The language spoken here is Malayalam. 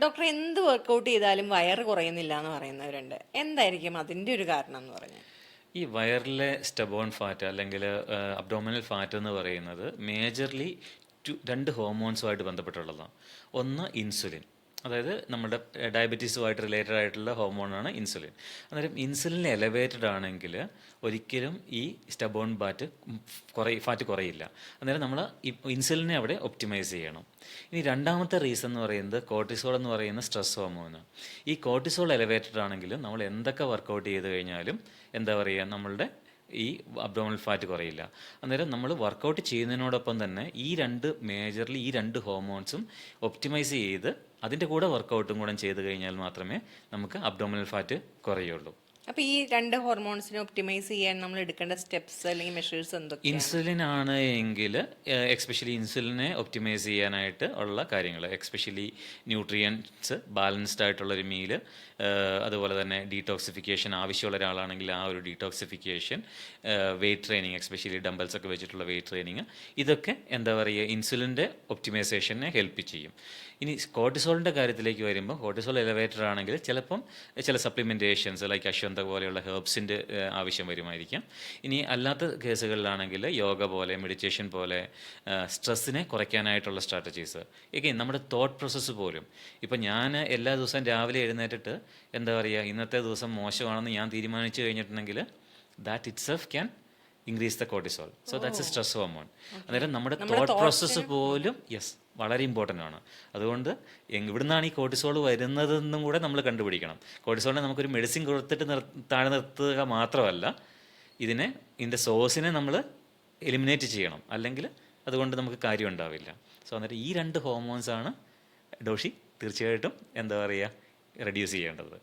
ഡോക്ടർ എന്ത് വർക്കൗട്ട് ചെയ്താലും വയറ് കുറയുന്നില്ല എന്ന് പറയുന്നവരുണ്ട്. എന്തായിരിക്കും അതിന്റെ ഒരു കാരണം എന്ന് പറഞ്ഞാൽ? ഈ വയറിലെ സ്റ്റബോൺ ഫാറ്റ് അല്ലെങ്കിൽ അബ്ഡോമിനൽ ഫാറ്റ് എന്ന് പറയുന്നത് മേജർലി രണ്ട് ഹോർമോൺസുമായിട്ട് ബന്ധപ്പെട്ടുള്ളതാണ്. ഒന്ന് ഇൻസുലിൻ, അതായത് നമ്മുടെ ഡയബറ്റീസുമായിട്ട് റിലേറ്റഡ് ആയിട്ടുള്ള ഹോർമോണാണ് ഇൻസുലിൻ. അന്നേരം ഇൻസുലിൻ എലവേറ്റഡ് ആണെങ്കിൽ ഒരിക്കലും ഈ സ്റ്റബോൺ ഫാറ്റ് കുറയില്ല. അന്നേരം നമ്മൾ ഇൻസുലിനെ അവിടെ ഒപ്റ്റിമൈസ് ചെയ്യണം. ഇനി രണ്ടാമത്തെ റീസൺ എന്ന് പറയുന്നത് കോർട്ടിസോൾ എന്ന് പറയുന്ന സ്ട്രെസ് ഹോർമോണ്. ഈ കോർട്ടിസോൾ എലവേറ്റഡ് ആണെങ്കിലും നമ്മൾ എന്തൊക്കെ വർക്കൗട്ട് ചെയ്ത് കഴിഞ്ഞാലും എന്താ പറയുക, നമ്മളുടെ ഈ അബ്ഡോമിനൽ ഫാറ്റ് കുറയില്ല. അന്നേരം നമ്മൾ വർക്കൗട്ട് ചെയ്യുന്നതിനോടൊപ്പം തന്നെ ഈ രണ്ട് ഹോർമോൺസും ഒപ്റ്റിമൈസ് ചെയ്ത് അതിൻ്റെ കൂടെ വർക്കൗട്ടും കൂടെ ചെയ്ത് കഴിഞ്ഞാൽ മാത്രമേ നമുക്ക് അബ്ഡോമിനൽ ഫാറ്റ് കുറയുള്ളൂ. അപ്പൊ ഈ രണ്ട് ഹോർമോൺസിനെ ഒപ്റ്റിമൈസ് ചെയ്യാൻ നമ്മൾ എടുക്കേണ്ട സ്റ്റെപ്സ് അല്ലെങ്കിൽ മെഷേഴ്സ് എന്തൊക്കെയാണ്? ഇൻസുലിൻ ആണ് എങ്കിൽ എക്സ്പെഷ്യലി ഇൻസുലിനെ ഒപ്റ്റിമൈസ് ചെയ്യാനായിട്ട് ഉള്ള കാര്യങ്ങൾ, എക്സ്പെഷ്യലി ന്യൂട്രിയൻസ് ബാലൻസ്ഡ് ആയിട്ടുള്ളൊരു മീല്, അതുപോലെ തന്നെ ഡീടോക്സിഫിക്കേഷൻ ആവശ്യമുള്ള ഒരാളാണെങ്കിൽ ആ ഒരു detoxification, weight training, especially dumbbells ഒക്കെ വെച്ചിട്ടുള്ള വെയ്റ്റ് ട്രെയിനിങ്, ഇതൊക്കെ എന്താ പറയുക ഇൻസുലിൻ്റെ ഒപ്റ്റിമൈസേഷനെ ഹെൽപ്പ് ചെയ്യും. ഇനി കോർട്ടിസോളിൻ്റെ കാര്യത്തിലേക്ക് വരുമ്പോൾ കോർട്ടിസോൾ എലവേറ്റഡ് ആണെങ്കിൽ ചിലപ്പം ചില സപ്ലിമെൻറ്റേഷൻസ് ലൈക്ക് അശ്വന്ത പോലെയുള്ള ഹെർബ്സിൻ്റെ ആവശ്യം വരുമായിരിക്കാം. ഇനി അല്ലാത്ത കേസുകളിലാണെങ്കിൽ യോഗ പോലെ, മെഡിറ്റേഷൻ പോലെ സ്ട്രെസ്സിനെ കുറയ്ക്കാനായിട്ടുള്ള സ്ട്രാറ്റജീസ്. എഗെയിൻ നമ്മുടെ തോട്ട് പ്രോസസ്സ് പോലും, ഇപ്പം ഞാൻ എല്ലാ ദിവസവും രാവിലെ എഴുന്നേറ്റിട്ട് എന്താ പറയുക ഇന്നത്തെ ദിവസം മോശമാണെന്ന് ഞാൻ തീരുമാനിച്ചു കഴിഞ്ഞിട്ടുണ്ടെങ്കിൽ that it self can increase the cortisol. So that's A stress hormone. അന്നേരം നമ്മുടെ തോട്ട് പ്രോസസ്സ് പോലും വളരെ ഇമ്പോർട്ടൻ്റ് ആണ്. അതുകൊണ്ട് ഇവിടുന്നാണ് ഈ കോർട്ടിസോൾ വരുന്നതെന്നും കൂടെ നമ്മൾ കണ്ടുപിടിക്കണം. കോർട്ടിസോളിനെ നമുക്കൊരു മെഡിസിൻ കൊടുത്തിട്ട് താഴെ നിർത്തുക മാത്രമല്ല, ഇതിൻ്റെ സോഴ്സിനെ നമ്മൾ എലിമിനേറ്റ് ചെയ്യണം, അല്ലെങ്കിൽ അതുകൊണ്ട് നമുക്ക് കാര്യം ഉണ്ടാവില്ല. സോ അന്നേരം ഈ രണ്ട് ഹോർമോൺസാണ് ഡോഷി തീർച്ചയായിട്ടും എന്താ പറയുക റെഡ്യൂസ് ചെയ്യേണ്ടത്.